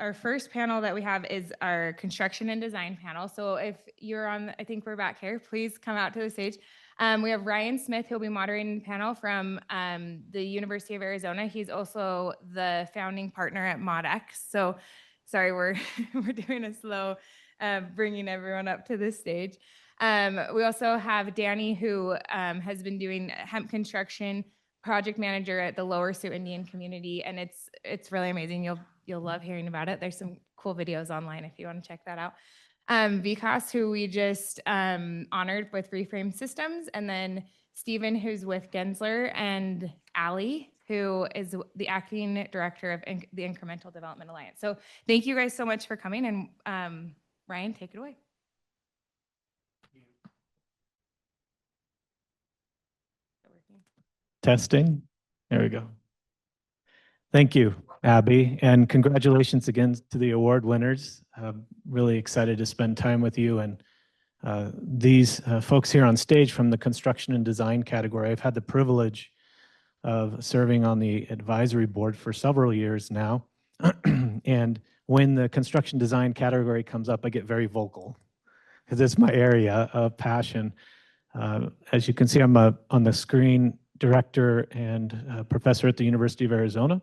our first panel that we have is our construction and design panel. So if you're on, I think we're back here, please come out to the stage. We have Ryan Smith, who'll be moderating the panel from the University of Arizona. He's also the founding partner at ModX. So sorry, we're doing a slow bringing everyone up to the stage. We also have Danny, who has been doing hemp construction, project manager at the Lower Sioux Indian community, and it's really amazing. You'll love hearing about it. There's some cool videos online if you want to check that out. Vikas, who we just honored with Reframe Systems, and then Stephen, who's with Gensler, and Alli, who is the acting director of the Incremental Development Alliance. So thank you guys so much for coming, and Ryan, take it away. Testing. There we go. Thank you, Abby, and congratulations again to the award winners. Really excited to spend time with you and these folks here on stage from the construction and design category. I've had the privilege of serving on the advisory board for several years now. And when the construction design category comes up, I get very vocal because it's my area of passion. As you can see, I'm on the screen director and professor at the University of Arizona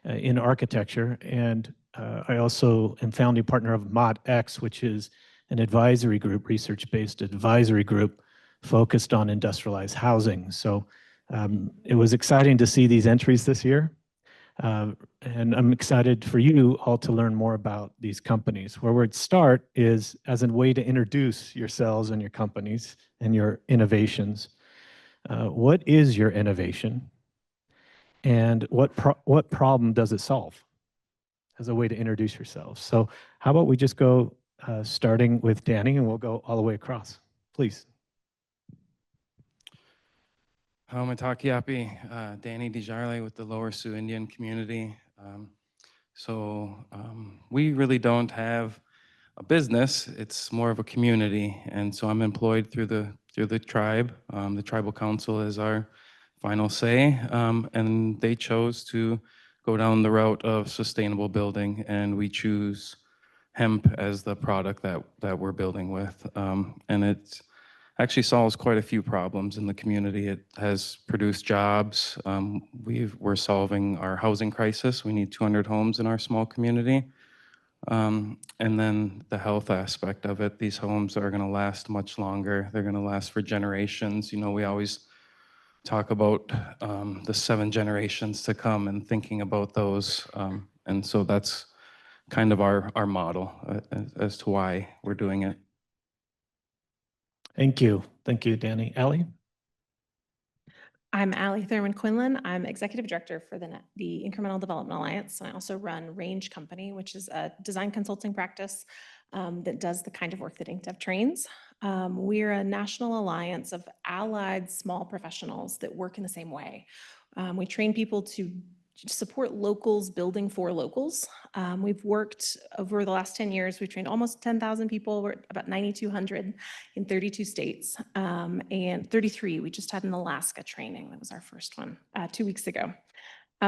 in architecture, and I also am founding partner of ModX, which is an advisory group, research-based advisory group focused on industrialized housing. So it was exciting to see these entries this year, and I'm excited for you all to learn more about these companies. Where we'd start is as a way to introduce yourselves and your companies and your innovations. What is your innovation? And what problem does it solve? As a way to introduce yourselves. So how about we just go starting with Danny, and we'll go all the way across, please. Haumatakiapi, Danny Desjarlais with the Lower Sioux Indian community. We really don't have a business, it's more of a community. And so I'm employed through the tribe. The tribal council is our final say, and they chose to go down the route of sustainable building, and we choose hemp as the product that we're building with. And it actually solves quite a few problems in the community. It has produced jobs. We're solving our housing crisis. We need 200 homes in our small community. And then the health aspect of it, these homes are gonna last much longer. They're gonna last for generations. You know, we always talk about the 7 generations to come and thinking about those. And so that's kind of our model as to why we're doing it. Thank you, Danny. Alli? I'm Alli Thurmond Quinlan. I'm executive director for the Incremental Development Alliance, and I also run Range Company, which is a design consulting practice that does the kind of work that IncDev trains. We're a national alliance of allied small professionals that work in the same way. We train people to support locals building for locals. We've worked over the last 10 years, we've trained almost 10,000 people. We're at about 9,200 in 32 states, and 33, we just had an Alaska training. That was our first one 2 weeks ago.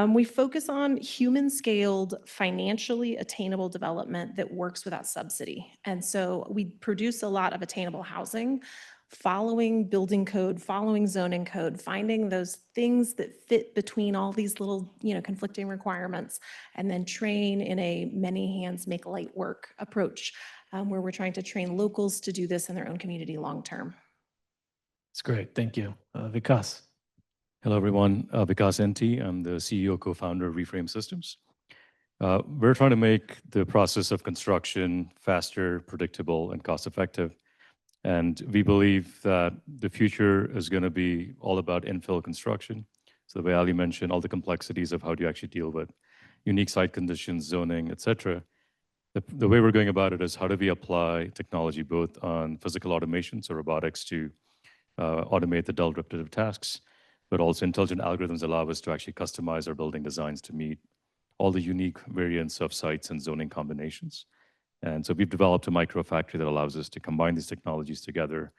We focus on human-scaled, financially attainable development that works without subsidy. And so we produce a lot of attainable housing, following building code, following zoning code, finding those things that fit between all these little, conflicting requirements, and then train in a many hands make light work approach, where we're trying to train locals to do this in their own community long-term. That's great, thank you. Vikas. Hello, everyone. Vikas Enti. I'm the CEO, co-founder of Reframe Systems. We're trying to make the process of construction faster, predictable, and cost-effective. And we believe that the future is going to be all about infill construction. So the way Alli mentioned, all the complexities of how do you actually deal with unique site conditions, zoning, et cetera. The way we're going about it is how do we apply technology both on physical automation, so robotics to automate the dull repetitive tasks, but also intelligent algorithms allow us to actually customize our building designs to meet all the unique variants of sites and zoning combinations. And so we've developed a micro factory that allows us to combine these technologies together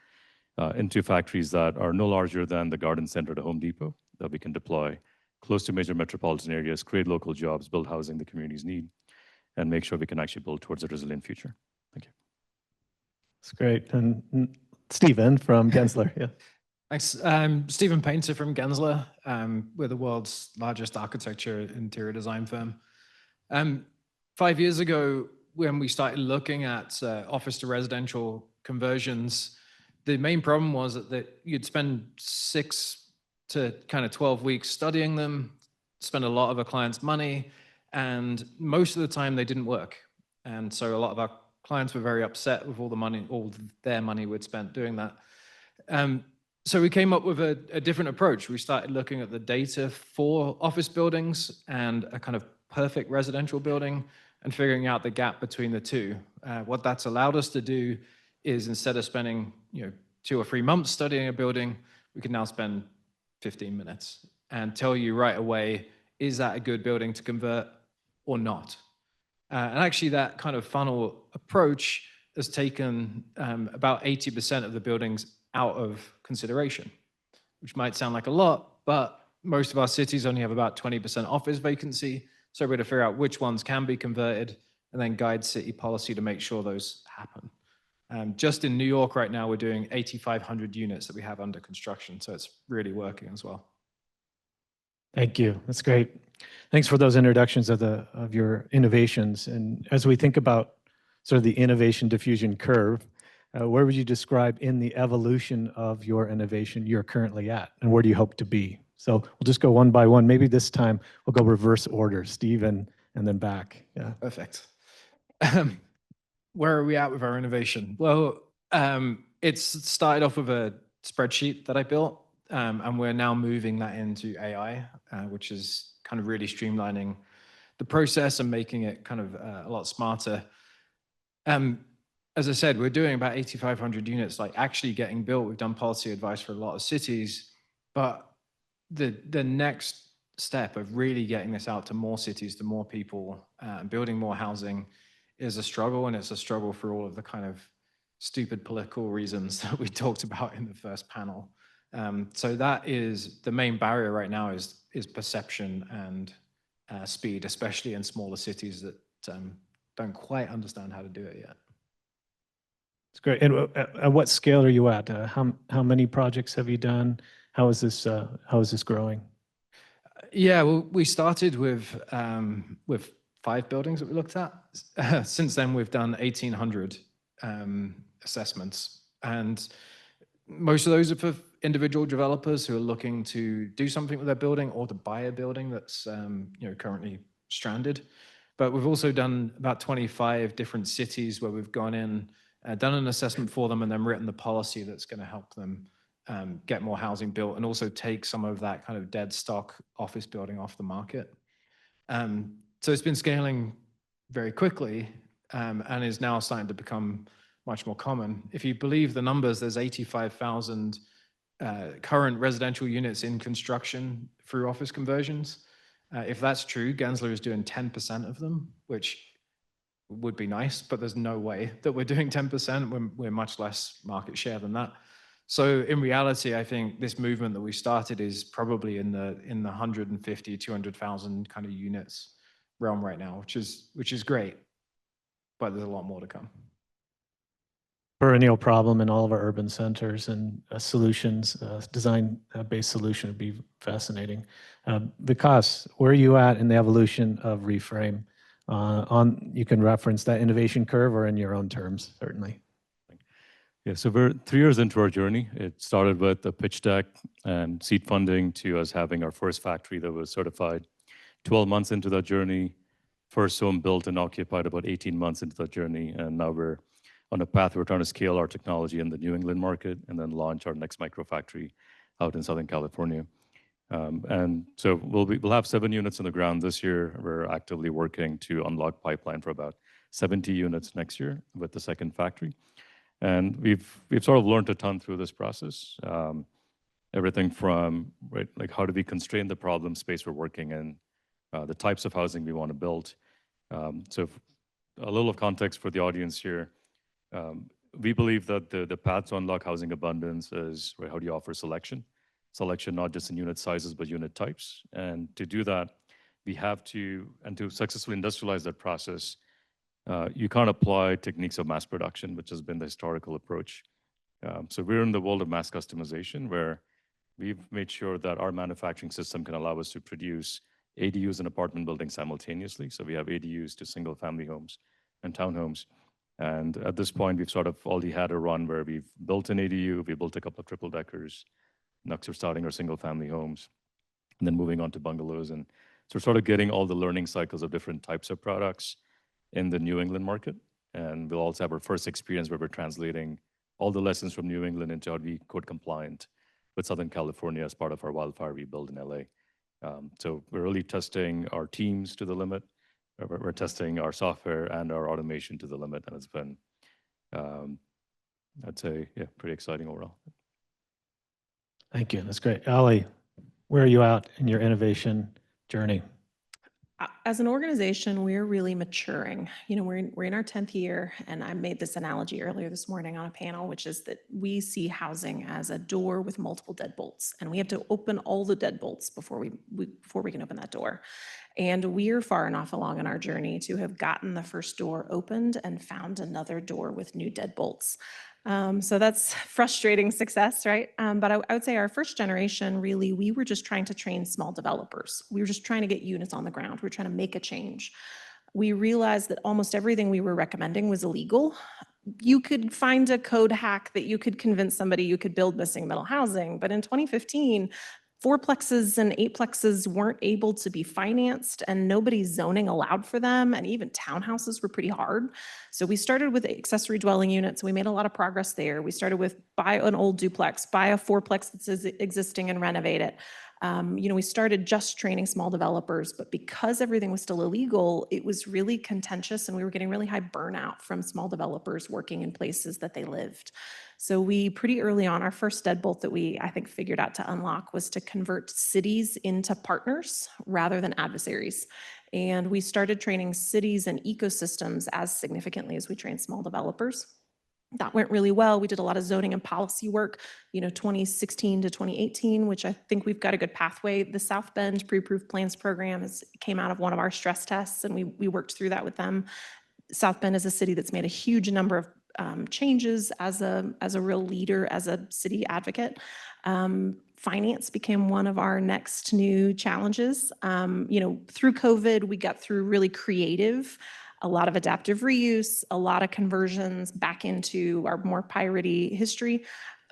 into factories that are no larger than the garden center at a Home Depot that we can deploy close to major metropolitan areas, create local jobs, build housing the communities need. and make sure we can actually build towards a resilient future. Thank you. That's great. And Stephen from Gensler, yeah. Thanks. Stephen Paynter from Gensler. We're the world's largest architecture interior design firm. 5 years ago, when we started looking at office to residential conversions, the main problem was that you'd spend 6 to kind of 12 weeks studying them, spend a lot of a client's money, and most of the time they didn't work. And so a lot of our clients were very upset with all their money we'd spent doing that. So we came up with a different approach. We started looking at the data for office buildings and a kind of perfect residential building and figuring out the gap between the two. What that's allowed us to do is, instead of spending 2 or 3 months studying a building, we can now spend 15 minutes and tell you right away, is that a good building to convert or not? And actually that kind of funnel approach has taken about 80% of the buildings out of consideration, which might sound like a lot, but most of our cities only have about 20% office vacancy. So we're going to figure out which ones can be converted and then guide city policy to make sure those happen. Just in New York right now, we're doing 8,500 units that we have under construction. So it's really working as well. Thank you. That's great. Thanks for those introductions of your innovations. And as we think about sort of the innovation diffusion curve, where would you describe in the evolution of your innovation you're currently at, and where do you hope to be? So we'll just go one by one. Maybe this time we'll go reverse order, Steve, and then back. Yeah. Perfect. Where are we at with our innovation? Well, it's started off with a spreadsheet that I built, and we're now moving that into AI, which is kind of really streamlining the process and making it kind of a lot smarter. As I said, we're doing about 8,500 units, like actually getting built. We've done policy advice for a lot of cities, but the next step of really getting this out to more cities, to more people, building more housing is a struggle, and it's a struggle for all of the kind of stupid political reasons that we talked about in the first panel. So that is the main barrier right now, is perception and speed, especially in smaller cities that don't quite understand how to do it yet. It's great. And at what scale are you at? How many projects have you done? How is this growing? Yeah, well, we started with 5 buildings that we looked at. Since then, we've done 1,800 assessments, and most of those are for individual developers who are looking to do something with their building or to buy a building that's currently stranded. But we've also done about 25 different cities where we've gone in, done an assessment for them, and then written the policy that's going to help them get more housing built, and also take some of that kind of dead stock office building off the market. So it's been scaling very quickly, and is now starting to become much more common. If you believe the numbers, there's 85,000 current residential units in construction through office conversions. If that's true, Gensler is doing 10% of them, which would be nice, but there's no way that we're doing 10%. We're much less market share than that. So in reality, I think this movement that we started is probably in the 150, 200,000 kind of units realm right now, which is great, but there's a lot more to come. Perennial problem in all of our urban centers, and solutions, design-based solution would be fascinating. Vikas, where are you at in the evolution of Reframe? You can reference that innovation curve or in your own terms, certainly. Yeah, so we're 3 years into our journey. It started with a pitch deck and seed funding to us having our first factory that was certified. 12 months into that journey, first home built and occupied about 18 months into that journey. And now we're on a path, we're trying to scale our technology in the New England market and then launch our next microfactory out in Southern California. And so we'll have 7 units in the ground this year. We're actively working to unlock pipeline for about 70 units next year with the second factory. And we've sort of learned a ton through this process. Everything from, right, like how do we constrain the problem space we're working in, the types of housing we want to build. So a little of context for the audience here. We believe that the path to unlock housing abundance is, right, how do you offer selection? Selection not just in unit sizes, but unit types. And to do that, we have to, and to successfully industrialize that process, you can't apply techniques of mass production, which has been the historical approach. So we're in the world of mass customization, where we've made sure that our manufacturing system can allow us to produce ADUs and apartment buildings simultaneously. So we have ADUs to single family homes and townhomes. And at this point, we've sort of already had a run where we've built an ADU, we built a couple of triple deckers. Next, we're starting our single family homes, and then moving on to bungalows. And so we're sort of getting all the learning cycles of different types of products in the New England market. And we'll also have our first experience where we're translating all the lessons from New England into how to be code compliant with Southern California as part of our wildfire rebuild in LA. So we're really testing our teams to the limit. We're testing our software and our automation to the limit, and it's been, I'd say, yeah, pretty exciting overall. Thank you. That's great. Alli, where are you at in your innovation journey? As an organization, we're really maturing. You know, we're in our 10th year, and I made this analogy earlier this morning on a panel, which is that we see housing as a door with multiple deadbolts, and we have to open all the deadbolts before we can open that door. And we're far enough along in our journey to have gotten the first door opened and found another door with new deadbolts. So that's frustrating success, right? But I would say our first generation, really, we were just trying to train small developers. We were just trying to get units on the ground. We were trying to make a change. We realized that almost everything we were recommending was illegal. You could find a code hack that you could convince somebody you could build missing middle housing. But in 2015, fourplexes and eightplexes weren't able to be financed, and nobody's zoning allowed for them, and even townhouses were pretty hard. So we started with accessory dwelling units. We made a lot of progress there. We started with buy an old duplex, buy a fourplex that's existing and renovate it. We started just training small developers, but because everything was still illegal, it was really contentious, and we were getting really high burnout from small developers working in places that they lived. So we pretty early on, our first deadbolt that I think, figured out to unlock was to convert cities into partners rather than adversaries. And we started training cities and ecosystems as significantly as we trained small developers. That went really well. We did a lot of zoning and policy work, 2016 to 2018, which I think we've got a good pathway. The South Bend Pre-Approved Plans program came out of one of our stress tests, and we worked through that with them. South Bend is a city that's made a huge number of changes as a real leader, as a city advocate. Finance became one of our next new challenges. Through COVID, we got through really creative, a lot of adaptive reuse, a lot of conversions back into our more piratey history.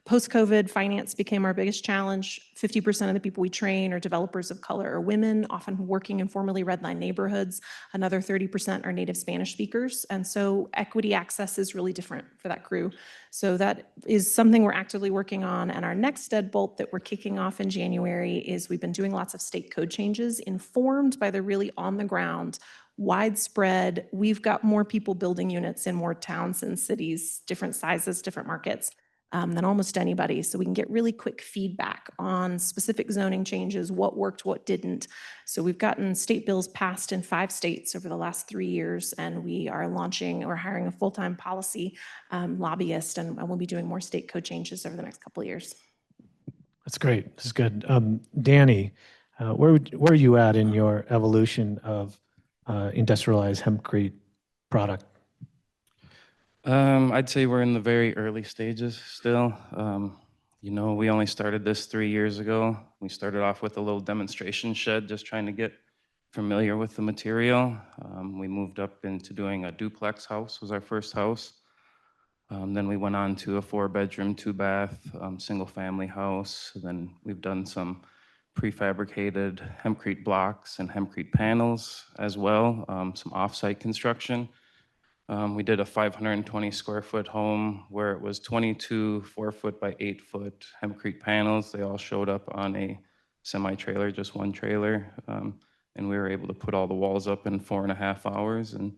Post-COVID, finance became our biggest challenge. 50% of the people we train are developers of color or women, often working in formerly redline neighborhoods. Another 30% are native Spanish speakers. And so equity access is really different for that crew. So that is something we're actively working on. And our next deadbolt that we're kicking off in January is we've been doing lots of state code changes informed by the really on the ground, widespread. We've got more people building units in more towns and cities, different sizes, different markets, than almost anybody. So we can get really quick feedback on specific zoning changes, what worked, what didn't. So we've gotten state bills passed in 5 states over the last 3 years, and we're hiring a full-time policy lobbyist, and we'll be doing more state code changes over the next couple of years. That's great. This is good. Danny, where are you at in your evolution of industrialized hempcrete product? I'd say we're in the very early stages still. We only started this 3 years ago. We started off with a little demonstration shed, just trying to get familiar with the material. We moved up into doing a duplex house, was our first house. Then we went on to a 4-bedroom, 2-bath, single-family house. Then we've done some prefabricated hempcrete blocks and hempcrete panels as well, some off-site construction. We did a 520 square foot home where it was 22 4-foot by 8-foot hempcrete panels. They all showed up on a semi-trailer, just one trailer. And we were able to put all the walls up in 4.5 hours. And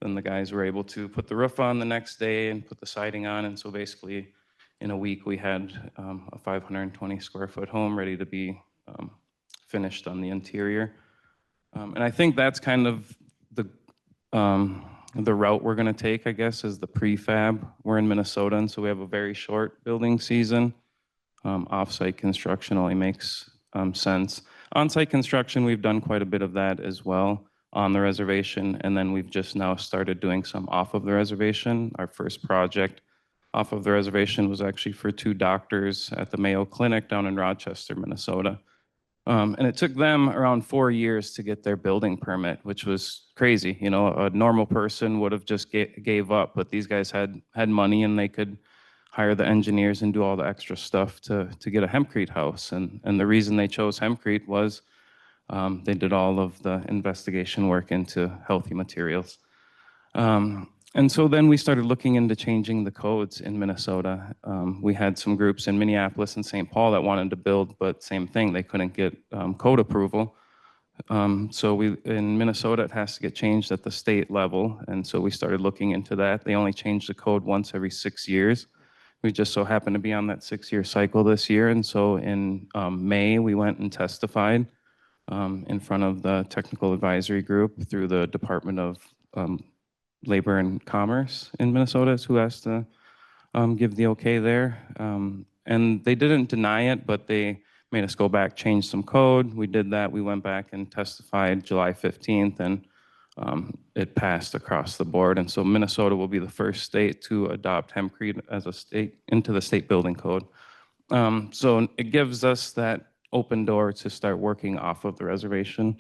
then the guys were able to put the roof on the next day and put the siding on. And so basically in a week we had a 520 square foot home ready to be finished on the interior. And I think that's kind of the route we're going to take, I guess, is the prefab. We're in Minnesota, and so we have a very short building season. Off-site construction only makes sense. On-site construction, we've done quite a bit of that as well. on the reservation, and then we've just now started doing some off of the reservation. Our first project off of the reservation was actually for 2 doctors at the Mayo Clinic down in Rochester, Minnesota. And it took them around 4 years to get their building permit, which was crazy. You know, a normal person would have just gave up, but these guys had money and they could hire the engineers and do all the extra stuff to get a hempcrete house. And the reason they chose hempcrete was they did all of the investigation work into healthy materials. And so then we started looking into changing the codes in Minnesota. We had some groups in Minneapolis and St. Paul that wanted to build, but same thing, they couldn't get code approval. So in Minnesota, it has to get changed at the state level. And so we started looking into that. They only change the code once every 6 years. We just so happened to be on that 6-year cycle this year. And so in May, we went and testified in front of the technical advisory group through the Department of Labor and Commerce in Minnesota is who has to give the okay there. And they didn't deny it, but they made us go back, change some code. We did that. We went back and testified July 15th, and it passed across the board. And so Minnesota will be the first state to adopt hempcrete as a state into the state building code. So it gives us that open door to start working off of the reservation.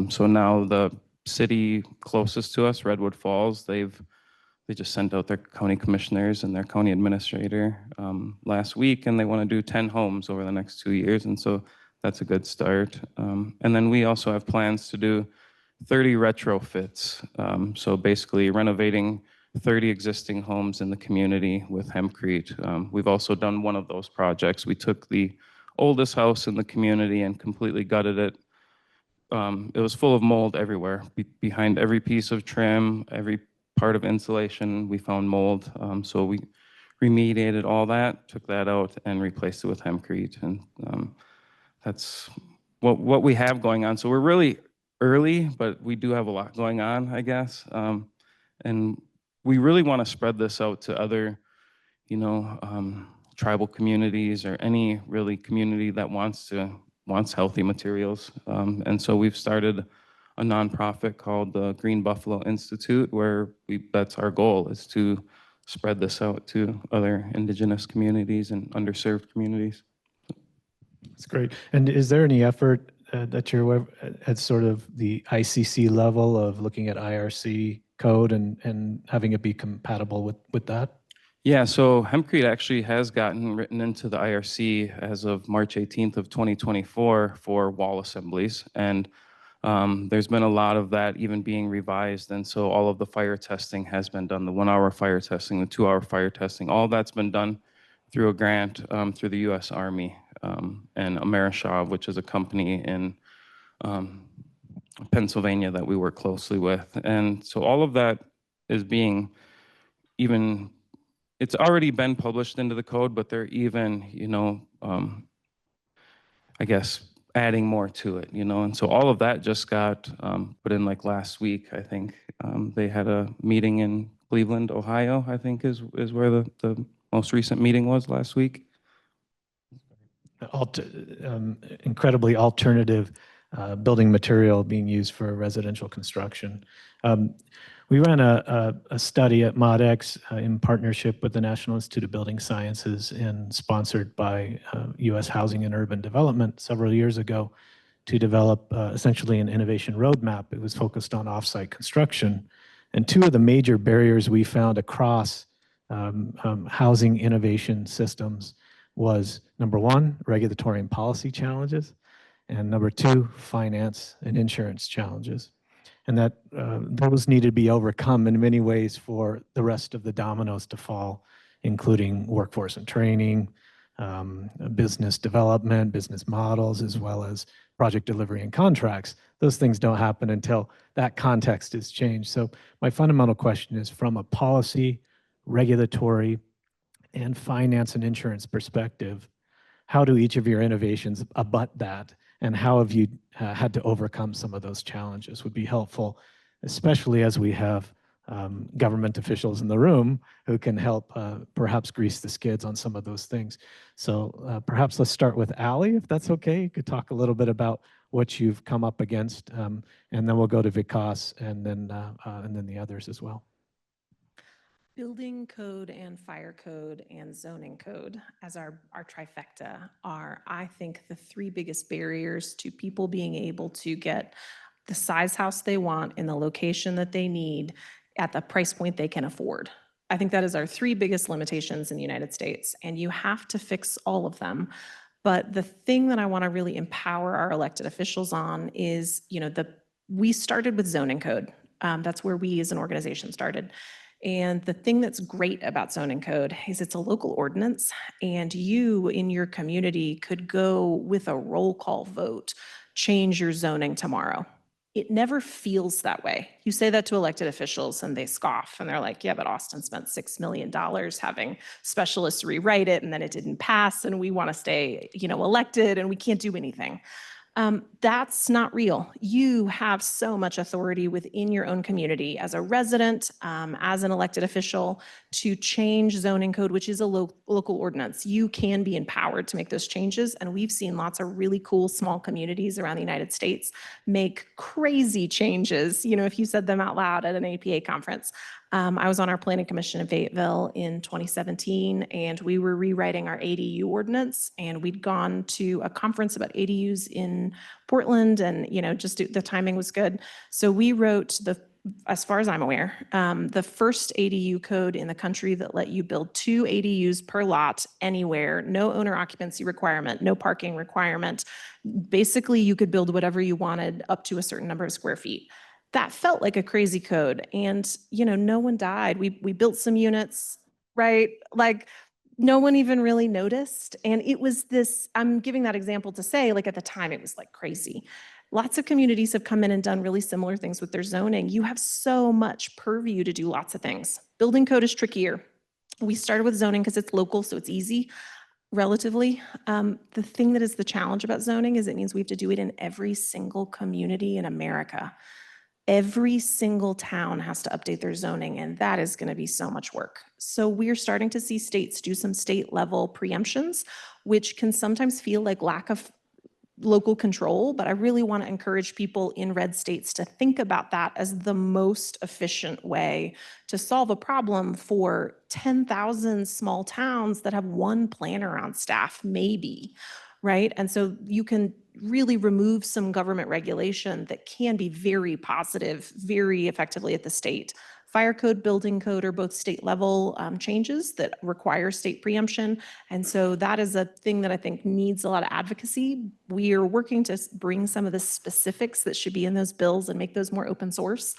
So now the city closest to us, Redwood Falls, they just sent out their county commissioners and their county administrator last week, and they want to do 10 homes over the next 2 years, and so that's a good start. And then we also have plans to do 30 retrofits, so basically renovating 30 existing homes in the community with hempcrete. We've also done one of those projects. We took the oldest house in the community and completely gutted it. It was full of mold everywhere. Behind every piece of trim, every part of insulation, we found mold. So we remediated all that, took that out, and replaced it with hempcrete. And that's what we have going on. So we're really early, but we do have a lot going on, I guess. And we really want to spread this out to other, tribal communities or any really community that wants healthy materials. And so we've started a nonprofit called the Green Buffalo Institute, where that's our goal, is to spread this out to other indigenous communities and underserved communities. That's great. And is there any effort that you're at sort of the ICC level of looking at IRC code and having it be compatible with that? Yeah, so hempcrete actually has gotten written into the IRC as of March 18th of 2024 for wall assemblies. And there's been a lot of that even being revised. And so all of the fire testing has been done, the 1-hour fire testing, the 2-hour fire testing, all that's been done through a grant through the US Army and Amerishaw, which is a company in Pennsylvania that we work closely with. And so all of that is being it's already been published into the code, but they're even, I guess, adding more to it, and so all of that just got put in like last week, I think. They had a meeting in Cleveland, Ohio, I think is where the most recent meeting was last week. Incredibly alternative building material being used for residential construction. We ran a study at ModX in partnership with the National Institute of Building Sciences and sponsored by U.S. Housing and Urban Development several years ago to develop essentially an innovation roadmap. It was focused on offsite construction. And 2 of the major barriers we found across housing innovation systems was, number 1, regulatory and policy challenges, and number 2, finance and insurance challenges. And that those need to be overcome in many ways for the rest of the dominoes to fall, including workforce and training, business development, business models, as well as project delivery and contracts. Those things don't happen until that context is changed. So my fundamental question is, from a policy, regulatory, and finance and insurance perspective, how do each of your innovations abut that? And how have you had to overcome some of those challenges? Would be helpful, especially as we have government officials in the room who can help perhaps grease the skids on some of those things. So perhaps let's start with Alli, if that's okay. You could talk a little bit about what you've come up against, and then we'll go to Vikas and then the others as well. Building code and fire code and zoning code as our trifecta are, I think, the three biggest barriers to people being able to get the size house they want in the location that they need at the price point they can afford. I think that is our three biggest limitations in the United States, and you have to fix all of them. But the thing that I want to really empower our elected officials on is, we started with zoning code. That's where we as an organization started. And the thing that's great about zoning code is it's a local ordinance, and you in your community could go with a roll call vote, change your zoning tomorrow. It never feels that way. You say that to elected officials and they scoff and they're like, yeah, but Austin spent $6 million having specialists rewrite it and then it didn't pass and we want to stay, elected and we can't do anything. That's not real. You have so much authority within your own community as a resident, as an elected official, to change zoning code, which is a local ordinance. You can be empowered to make those changes. And we've seen lots of really cool small communities around the United States make crazy changes, if you said them out loud at an APA conference. I was on our planning commission in Fayetteville in 2017, and we were rewriting our ADU ordinance, and we'd gone to a conference about ADUs in Portland, and the timing was good. So we wrote as far as I'm aware, the first ADU code in the country that let you build 2 ADUs per lot anywhere, no owner occupancy requirement, no parking requirement. Basically, you could build whatever you wanted up to a certain number of square feet. That felt like a crazy code, and no one died. We built some units, right? Like no one even really noticed. And it was this, I'm giving that example to say, like at the time it was like crazy. Lots of communities have come in and done really similar things with their zoning. You have so much purview to do lots of things. Building code is trickier. We started with zoning because it's local, so it's easy. Relatively. The thing that is the challenge about zoning is it means we have to do it in every single community in America. Every single town has to update their zoning, and that is going to be so much work. So we're starting to see states do some state level preemptions, which can sometimes feel like lack of local control, but I really want to encourage people in red states to think about that as the most efficient way to solve a problem for 10,000 small towns that have one planner on staff, maybe, right? And so you can really remove some government regulation that can be very positive, very effectively at the state. Fire code, building code are both state level changes that require state preemption. And so that is a thing that I think needs a lot of advocacy. We are working to bring some of the specifics that should be in those bills and make those more open source.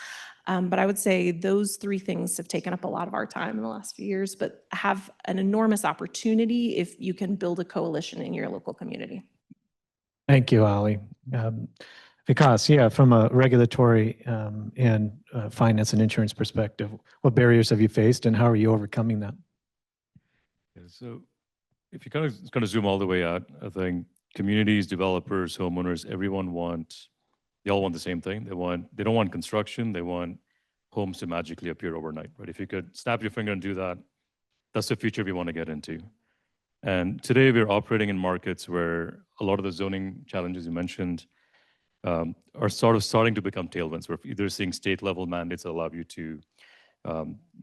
But I would say those 3 things have taken up a lot of our time in the last few years, but have an enormous opportunity if you can build a coalition in your local community. Thank you, Alli. Vikas, yeah, from a regulatory and finance and insurance perspective, what barriers have you faced and how are you overcoming that? Yeah, so if you kind of zoom all the way out, I think communities, developers, homeowners, they all want the same thing. They don't want construction. They want homes to magically appear overnight, right? If you could snap your finger and do that, that's the future we want to get into. And today we're operating in markets where a lot of the zoning challenges you mentioned are sort of starting to become tailwinds. We're either seeing state level mandates that allow you to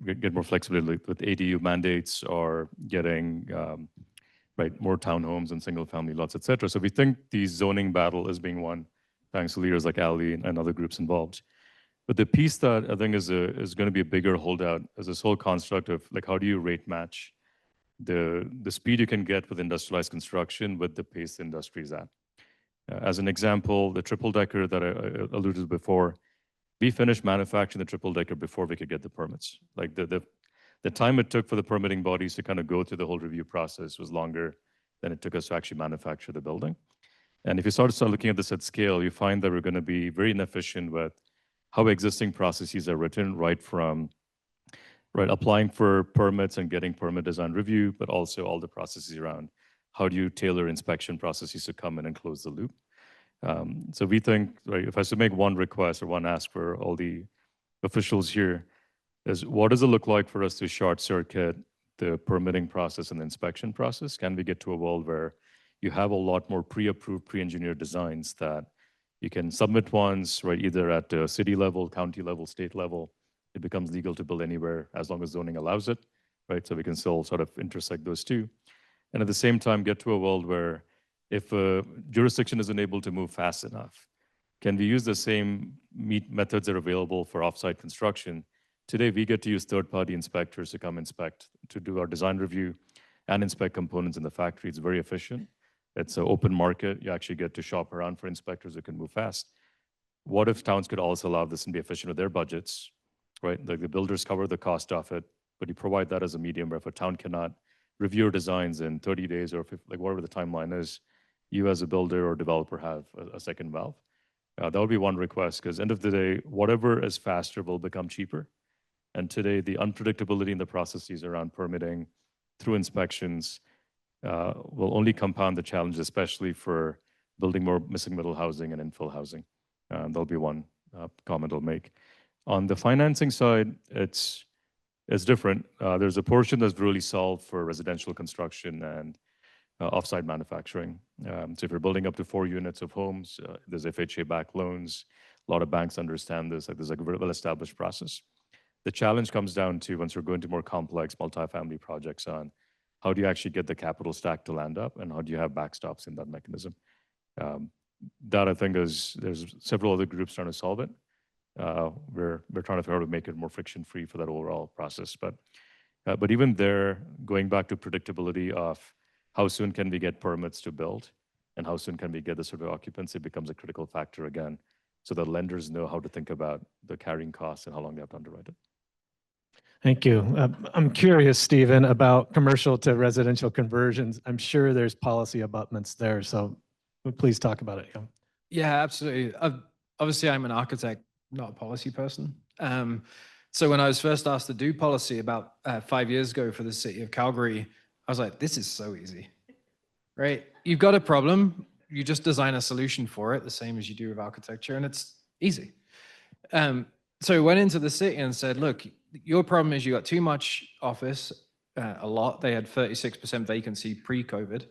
get more flexibility with ADU mandates or getting more townhomes and single family lots, et cetera. So we think the zoning battle is being won thanks to leaders like Alli and other groups involved. But the piece that I think is going to be a bigger holdout is this whole construct of like, how do you rate match the speed you can get with industrialized construction with the pace the industry is at? As an example, the triple decker that I alluded to before, we finished manufacturing the triple decker before we could get the permits. Like the time it took for the permitting bodies to kind of go through the whole review process was longer than it took us to actually manufacture the building. And if you start looking at this at scale, you find that we're going to be very inefficient with how existing processes are written, right from applying for permits and getting permit design review, but also all the processes around how do you tailor inspection processes to come in and close the loop. So we think, if I should make one request or one ask for all the officials here, is what does it look like for us to short circuit the permitting process and the inspection process? Can we get to a world where you have a lot more pre-approved, pre-engineered designs that you can submit once, right, either at the city level, county level, state level, it becomes legal to build anywhere as long as zoning allows it, right? So we can still sort of intersect those two. And at the same time, get to a world where if a jurisdiction isn't able to move fast enough, can we use the same methods that are available for offsite construction? Today, we get to use third-party inspectors to come inspect, to do our design review and inspect components in the factory. It's very efficient. It's an open market. You actually get to shop around for inspectors who can move fast. What if towns could also allow this and be efficient with their budgets, right? Like the builders cover the cost of it, but you provide that as a medium where if a town cannot review your designs in 30 days or like whatever the timeline is, you as a builder or developer have a second valve. That would be one request, because end of the day, whatever is faster will become cheaper. And today, the unpredictability in the processes around permitting through inspections will only compound the challenge, especially for building more missing middle housing and infill housing. There'll be one comment I'll make. On the financing side, it's different. There's a portion that's really solved for residential construction and offsite manufacturing. So if you're building up to 4 units of homes, there's FHA-backed loans. A lot of banks understand this. Like there's like a very well-established process. The challenge comes down to once you're going to more complex multifamily projects on how do you actually get the capital stack to land up and how do you have backstops in that mechanism? That I think there's several other groups trying to solve it. We're trying to figure out how to make it more friction-free for that overall process. But even there, going back to predictability of how soon can we get permits to build and how soon can we get the sort of occupancy becomes a critical factor again, so that lenders know how to think about the carrying costs and how long they have to underwrite it. Thank you. I'm curious, Stephen, about commercial to residential conversions. I'm sure there's policy abutments there, so please talk about it. Yeah, Yeah, absolutely. Obviously, I'm an architect, not a policy person. So when I was first asked to do policy about 5 years ago for the city of Calgary, I was like, this is so easy, right? You've got a problem, you just design a solution for it, the same as you do with architecture, and it's easy. So we went into the city and said, look, your problem is you got too much office, a lot. They had 36% vacancy pre-COVID,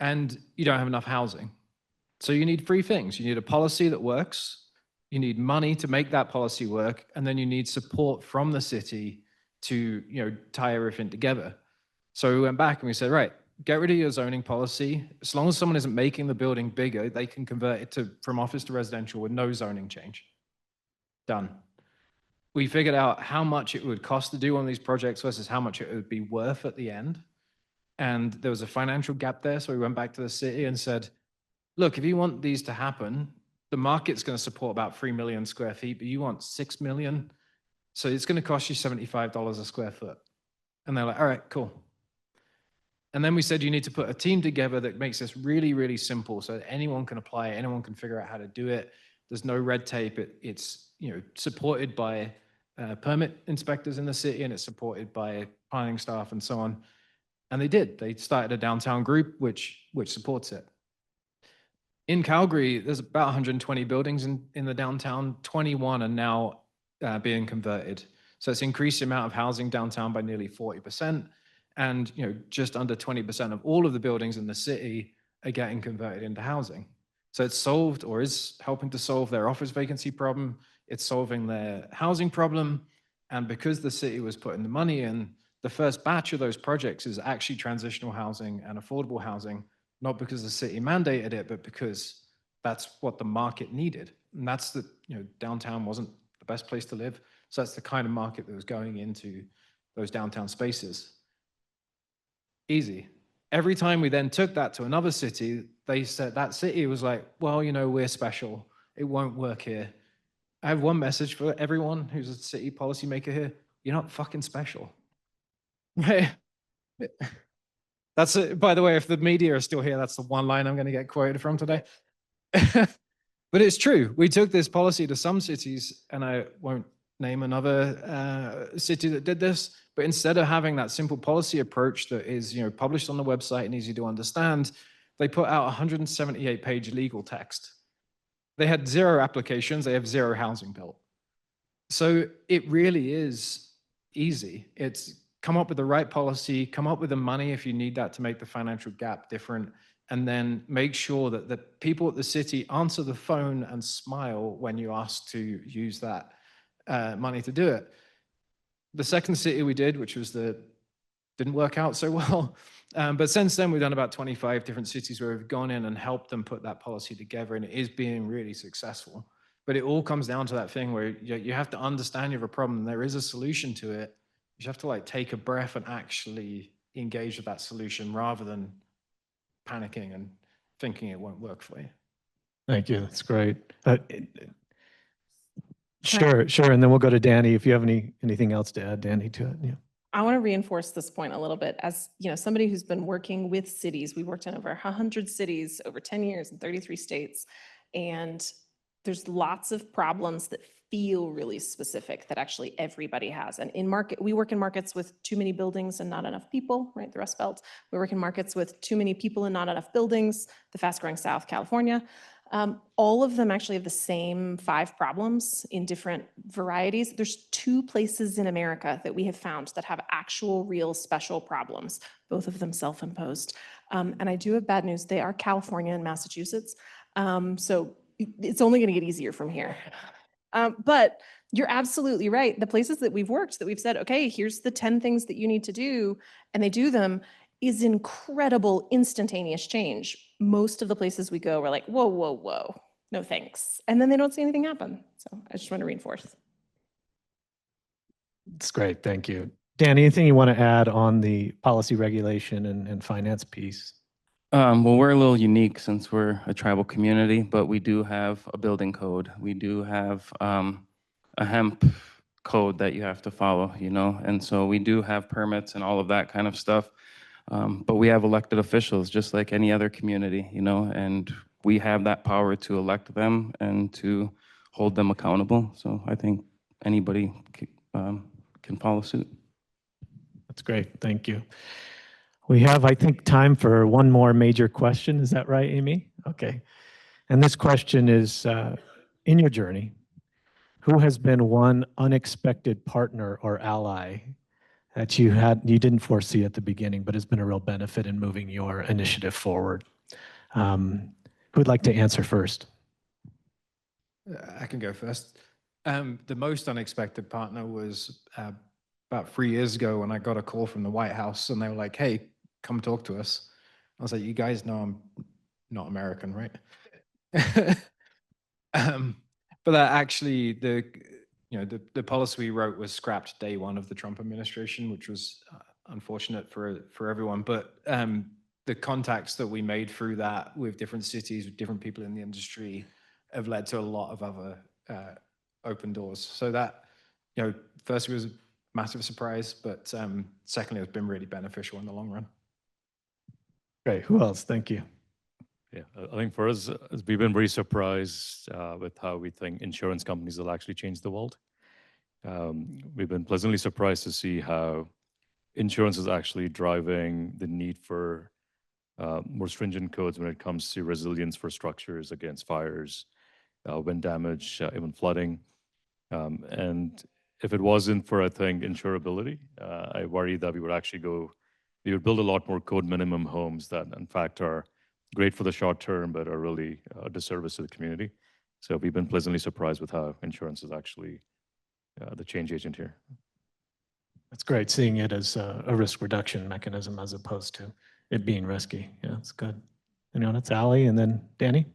and you don't have enough housing. So you need 3 things. You need a policy that works, you need money to make that policy work, and then you need support from the city to, tie everything together. So we went back and we said, right, get rid of your zoning policy. As long as someone isn't making the building bigger, they can convert it from office to residential with no zoning change. Done. We figured out how much it would cost to do one of these projects versus how much it would be worth at the end. And there was a financial gap there. So we went back to the city and said, look, if you want these to happen, the market's going to support about 3 million square feet, but you want 6 million. So it's going to cost you $75 a square foot. And they're like, all right, cool. And then we said, you need to put a team together that makes this really, really simple so that anyone can apply it, anyone can figure out how to do it. There's no red tape. It's supported by permit inspectors in the city, and it's supported by planning staff and so on. And they did. They started a downtown group which supports it. In Calgary, there's about 120 buildings in the downtown. 21 are now being converted. So it's increased the amount of housing downtown by nearly 40%. And just under 20% of all of the buildings in the city are getting converted into housing. So it's solved, or is helping to solve, their office vacancy problem. It's solving their housing problem. And because the city was putting the money in, the first batch of those projects is actually transitional housing and affordable housing, not because the city mandated it, but because that's what the market needed. And that's downtown wasn't the best place to live. So that's the kind of market that was going into those downtown spaces. Easy. Every time we then took that to another city, they said that city was like, well, we're special. It won't work here. I have one message for everyone who's a city policymaker here. You're not fucking special. Right? That's it. By the way, if the media are still here, that's the one line I'm going to get quoted from today. But it's true. We took this policy to some cities, and I won't name another city that did this, but instead of having that simple policy approach that is published on the website and easy to understand, they put out 178-page legal text. They had 0 applications. They have 0 housing built. So it really is easy. It's come up with the right policy, come up with the money if you need that to make the financial gap different, and then make sure that the people at the city answer the phone and smile when you ask to use that money to do it. The second city we did, which was didn't work out so well. But since then, we've done about 25 different cities where we've gone in and helped them put that policy together, and it is being really successful. But it all comes down to that thing where you have to understand you have a problem, and there is a solution to it. You have to like take a breath and actually engage with that solution rather than panicking and thinking it won't work for you. Thank you. That's great. Sure. And then we'll go to Danny. If you have anything else to add, Danny, to it. Yeah. I want to reinforce this point a little bit. As somebody who's been working with cities, we worked in over 100 cities over 10 years in 33 states. And there's lots of problems that feel really specific that actually everybody has. And we work in markets with too many buildings and not enough people, right? The Rust Belt. We work in markets with too many people and not enough buildings, the fast growing South, California. All of them actually have the same 5 problems in different varieties. There's 2 places in America that we have found that have actual real special problems, both of them self-imposed. And I do have bad news. They are California and Massachusetts. So it's only going to get easier from here. But you're absolutely right. The places that we've worked, that we've said, okay, here's the 10 things that you need to do, and they do them, is incredible instantaneous change. Most of the places we go, we're like, whoa, whoa, whoa, no thanks. And then they don't see anything happen. So I just want to reinforce. It's great. Thank you. Dan, anything you want to add on the policy regulation and finance piece? Well, we're a little unique since we're a tribal community, but we do have a building code. We do have a hemp code that you have to follow, and so we do have permits and all of that kind of stuff. But we have elected officials just like any other community, and we have that power to elect them and to hold them accountable. So I think anybody can follow suit. That's great. Thank you. We have, I think, time for one more major question. Is that right, Amy? Okay. And this question is, in your journey, who has been one unexpected partner or ally that you didn't foresee at the beginning, but has been a real benefit in moving your initiative forward? Who'd like to answer first? I can go first. The most unexpected partner was about 3 years ago when I got a call from the White House and they were like, hey, come talk to us. I was like, you guys know I'm not American, right? But that actually, the policy we wrote was scrapped day 1 of the Trump administration, which was unfortunate for everyone. But the contacts that we made through that with different cities, with different people in the industry, have led to a lot of other open doors. So that, first it was a massive surprise, but secondly, it's been really beneficial in the long run. Great. Who else? Thank you. Yeah, I think for us, we've been very surprised with how we think insurance companies will actually change the world. We've been pleasantly surprised to see how insurance is actually driving the need for more stringent codes when it comes to resilience for structures against fires, wind damage, even flooding. And if it wasn't for, I think, insurability, I worry that we would build a lot more code minimum homes that, in fact, are great for the short term, but are really a disservice to the community. So we've been pleasantly surprised with how insurance is actually the change agent here. That's great, seeing it as a risk reduction mechanism as opposed to it being risky. Yeah, that's good. Anyone? It's Alli and then Danny.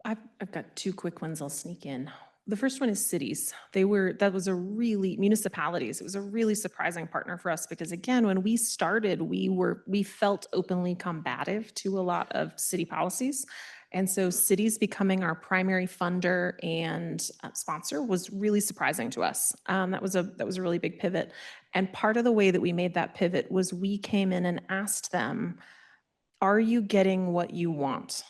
I've got 2 quick ones I'll sneak in. The first one is cities. Municipalities. It was a really surprising partner for us because again, when we started, we felt openly combative to a lot of city policies. And so cities becoming our primary funder and sponsor was really surprising to us. That was a really big pivot. And part of the way that we made that pivot was we came in and asked them, are you getting what you want?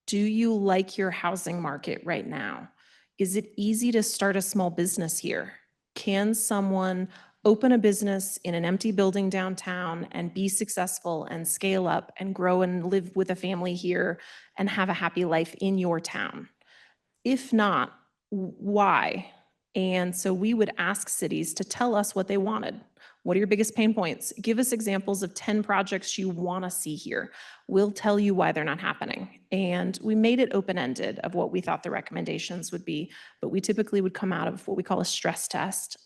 Do you like your housing market right now? Is it easy to start a small business here? Can someone open a business in an empty building downtown and be successful and scale up and grow and live with a family here and have a happy life in your town? If not, why? And so we would ask cities to tell us what they wanted. What are your biggest pain points? Give us examples of 10 projects you want to see here. We'll tell you why they're not happening. And we made it open-ended of what we thought the recommendations would be, but we typically would come out of what we call a stress test.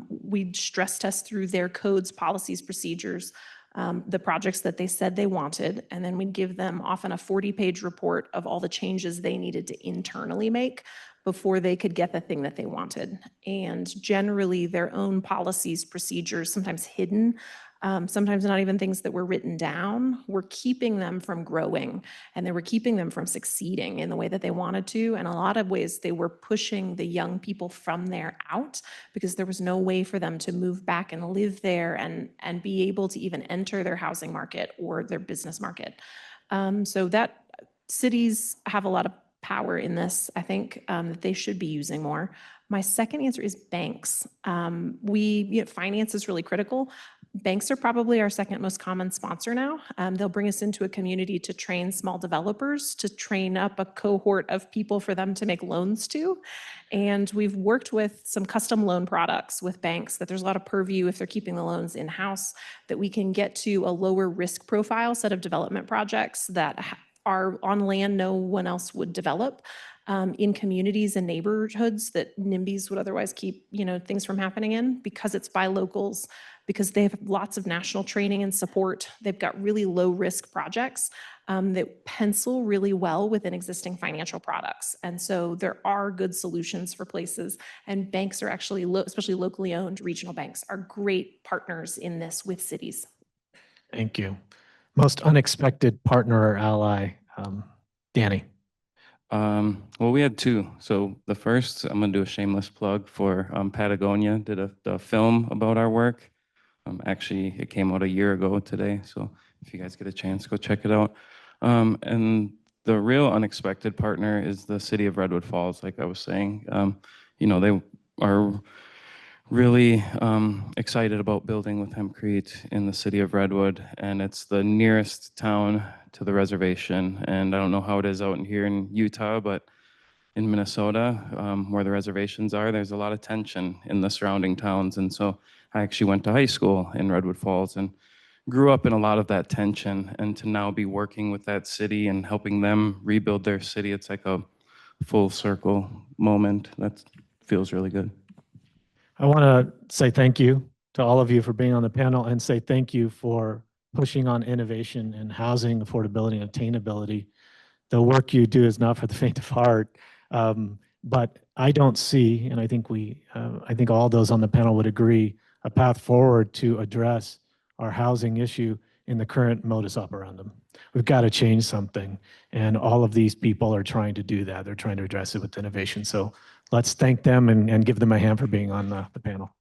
We'd stress test through their codes, policies, procedures, the projects that they said they wanted, and then we'd give them often a 40-page report of all the changes they needed to internally make before they could get the thing that they wanted. And generally, their own policies, procedures, sometimes hidden, sometimes not even things that were written down, were keeping them from growing, and they were keeping them from succeeding in the way that they wanted to. And a lot of ways, they were pushing the young people from there out because there was no way for them to move back and live there and be able to even enter their housing market or their business market. So that cities have a lot of power in this, I think, that they should be using more. My second answer is banks. Finance is really critical. Banks are probably our second most common sponsor now. They'll bring us into a community to train small developers, to train up a cohort of people for them to make loans to. And we've worked with some custom loan products with banks that there's a lot of purview if they're keeping the loans in-house, that we can get to a lower risk profile set of development projects that are on land no one else would develop, in communities and neighborhoods that NIMBYs would otherwise keep, things from happening in, because it's by locals, because they have lots of national training and support. They've got really low risk projects that pencil really well within existing financial products. And so there are good solutions for places, and banks are actually, especially locally owned regional banks, are great partners in this with cities. Thank you. Most unexpected partner or ally, Danny. Well, we had two. So the first, I'm gonna do a shameless plug for Patagonia, did a film about our work. Actually, it came out a year ago today, so if you guys get a chance, go check it out. And the real unexpected partner is the city of Redwood Falls, like I was saying. They are really excited about building with Hempcrete in the city of Redwood, and it's the nearest town to the reservation. And I don't know how it is out in here in Utah, but in Minnesota, where the reservations are, there's a lot of tension in the surrounding towns. And so I actually went to high school in Redwood Falls and grew up in a lot of that tension. And to now be working with that city and helping them rebuild their city, it's like a full circle moment. That feels really good. I want to say thank you to all of you for being on the panel, and say thank you for pushing on innovation and housing affordability and attainability. The work you do is not for the faint of heart, but I don't see, and I think all those on the panel would agree, a path forward to address our housing issue in the current modus operandum. We've got to change something, and all of these people are trying to do that. They're trying to address it with innovation. So let's thank them and give them a hand for being on the panel.